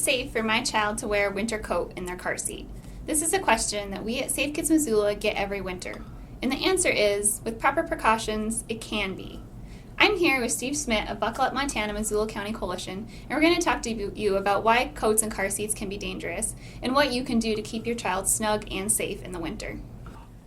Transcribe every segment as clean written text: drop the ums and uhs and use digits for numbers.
safe for my child to wear a winter coat in their car seat? This is a question that we at Safe Kids Missoula get every winter. And the answer is, with proper precautions, it can be. I'm here with Steve Schmidt of Buckle Up Montana Missoula County Coalition, and we're going to talk to you about why coats and car seats can be dangerous and what you can do to keep your child snug and safe in the winter.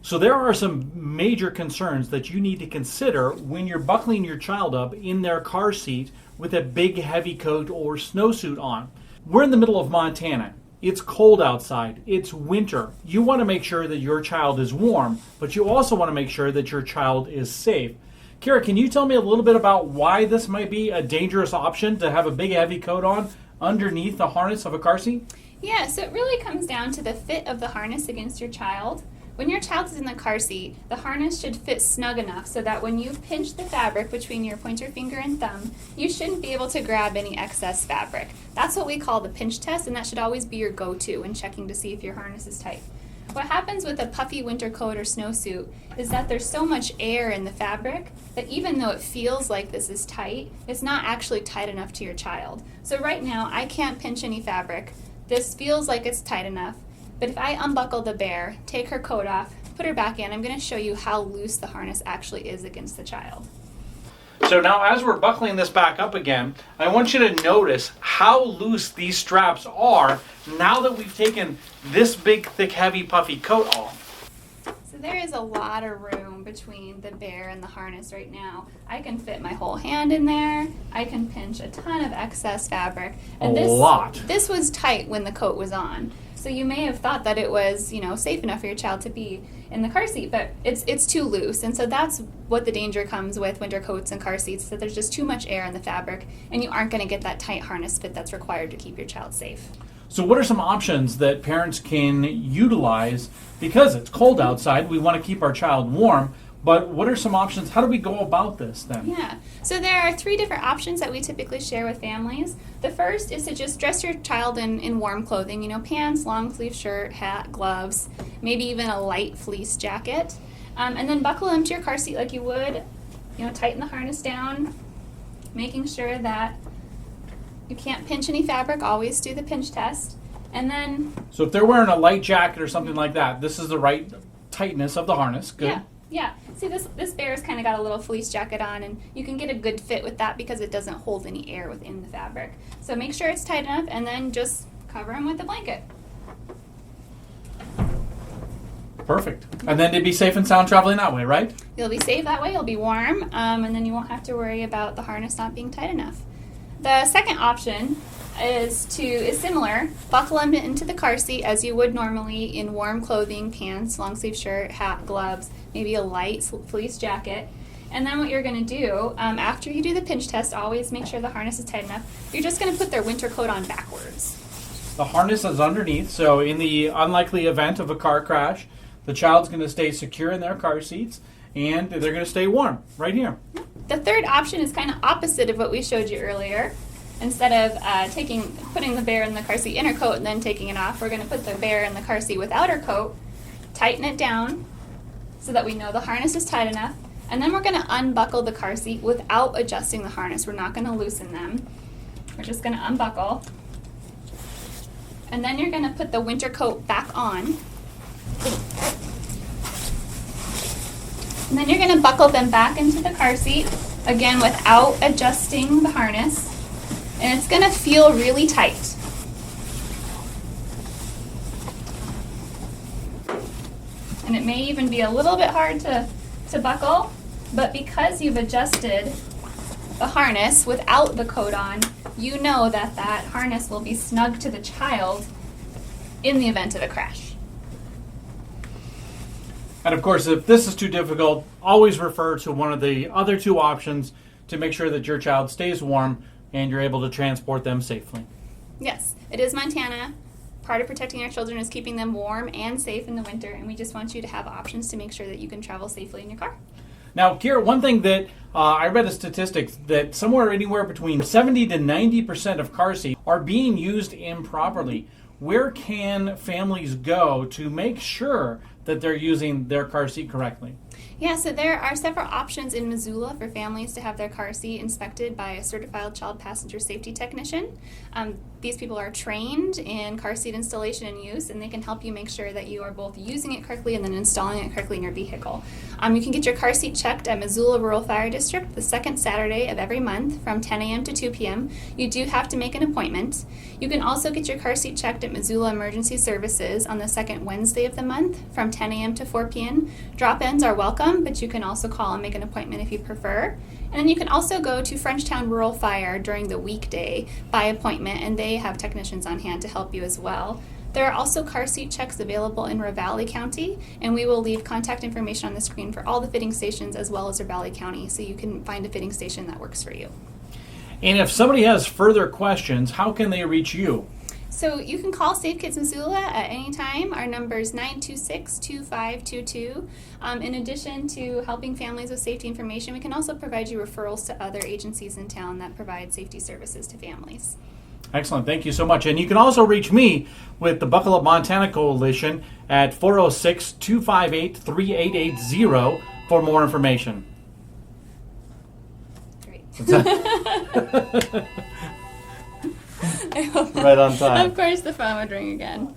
So there are some major concerns that you need to consider when you're buckling your child up in their car seat with a big heavy coat or snowsuit on. We're in the middle of Montana. It's cold outside. It's winter. You want to make sure that your child is warm, but you also want to make sure that your child is safe. Kira, can you tell me a little bit about why this might be a dangerous option to have a big heavy coat on underneath the harness of a car seat? Yeah, so it really comes down to the fit of the harness against your child. When your child is in the car seat, the harness should fit snug enough so that when you pinch the fabric between your pointer finger and thumb, you shouldn't be able to grab any excess fabric. That's what we call the pinch test, and that should always be your go-to when checking to see if your harness is tight. What happens with a puffy winter coat or snowsuit is that there's so much air in the fabric that even though it feels like this is tight, it's not actually tight enough to your child. So right now, I can't pinch any fabric. This feels like it's tight enough, but if I unbuckle the bear, take her coat off, put her back in, I'm going to show you how loose the harness actually is against the child. So now as we're buckling this back up again, I want you to notice how loose these straps are now that we've taken this big, thick, heavy, puffy coat off. So there is a lot of room between the bear and the harness right now. I can fit my whole hand in there. I can pinch a ton of excess fabric. And this was tight when the coat was on. So you may have thought that it was, safe enough for your child to be in the car seat, but it's too loose. And so that's what the danger comes with winter coats and car seats, that there's just too much air in the fabric and you aren't going to get that tight harness fit that's required to keep your child safe. So what are some options that parents can utilize? Because it's cold outside, we want to keep our child warm, but what are some options? How do we go about this then? Yeah, so there are 3 different options that we typically share with families. The first is to just dress your child in warm clothing, pants, long sleeve shirt, hat, gloves, maybe even a light fleece jacket. And then buckle them to your car seat like you would, tighten the harness down, making sure that you can't pinch any fabric, always do the pinch test. And then... So if they're wearing a light jacket or something like that, this is the right tightness of the harness. Good. Yeah. See, this bear's kind of got a little fleece jacket on, and you can get a good fit with that because it doesn't hold any air within the fabric. So make sure it's tight enough, and then just cover them with a blanket. Perfect. And then to be safe and sound traveling that way, right? You'll be safe that way. You'll be warm, and then you won't have to worry about the harness not being tight enough. The second option is similar. Buckle them into the car seat as you would normally in warm clothing, pants, long sleeve shirt, hat, gloves, maybe a light fleece jacket. And then what you're going to do, after you do the pinch test, always make sure the harness is tight enough. You're just going to put their winter coat on backwards. The harness is underneath, so in the unlikely event of a car crash, the child's going to stay secure in their car seats, and they're going to stay warm right here. The third option is kind of opposite of what we showed you earlier. Instead of putting the bear in the car seat inner coat and then taking it off, we're going to put the bear in the car seat with outer coat, tighten it down so that we know the harness is tight enough, and then we're going to unbuckle the car seat without adjusting the harness. We're not going to loosen them. We're just going to unbuckle. And then you're going to put the winter coat back on. And then you're going to buckle them back into the car seat, again without adjusting the harness. And it's going to feel really tight. And it may even be a little bit hard to buckle, but because you've adjusted the harness without the coat on, you know that harness will be snug to the child in the event of a crash. And of course, if this is too difficult, always refer to one of the other 2 options to make sure that your child stays warm and you're able to transport them safely. Yes, it is Montana. Part of protecting our children is keeping them warm and safe in the winter, and we just want you to have options to make sure that you can travel safely in your car. Now, Kira, one thing that I read a statistic that anywhere between 70 to 90% of car seats are being used improperly. Where can families go to make sure that they're using their car seat correctly? Yeah, so there are several options in Missoula for families to have their car seat inspected by a certified child passenger safety technician. These people are trained in car seat installation and use, and they can help you make sure that you are both using it correctly and then installing it correctly in your vehicle. You can get your car seat checked at Missoula Rural Fire District the second Saturday of every month from 10 a.m. to 2 p.m. You do have to make an appointment. You can also get your car seat checked at Missoula Emergency Services on the second Wednesday of the month from 10 a.m. to 4 p.m. Drop-ins are welcome, but you can also call and make an appointment if you prefer. And then you can also go to Frenchtown Rural Fire during the weekday by appointment, and they have technicians on hand to help you as well. There are also car seat checks available in Ravalli County, and we will leave contact information on the screen for all the fitting stations as well as Ravalli County, so you can find a fitting station that works for you. And if somebody has further questions, how can they reach you? So you can call Safe Kids Missoula at any time. Our number is 926-2522. In addition to helping families with safety information, we can also provide you referrals to other agencies in town that provide safety services to families. Excellent. Thank you so much. And you can also reach me with the Buckle Up Montana Coalition at 406-258-3880 for more information. Great. Right on time. Of course, the phone would ring again.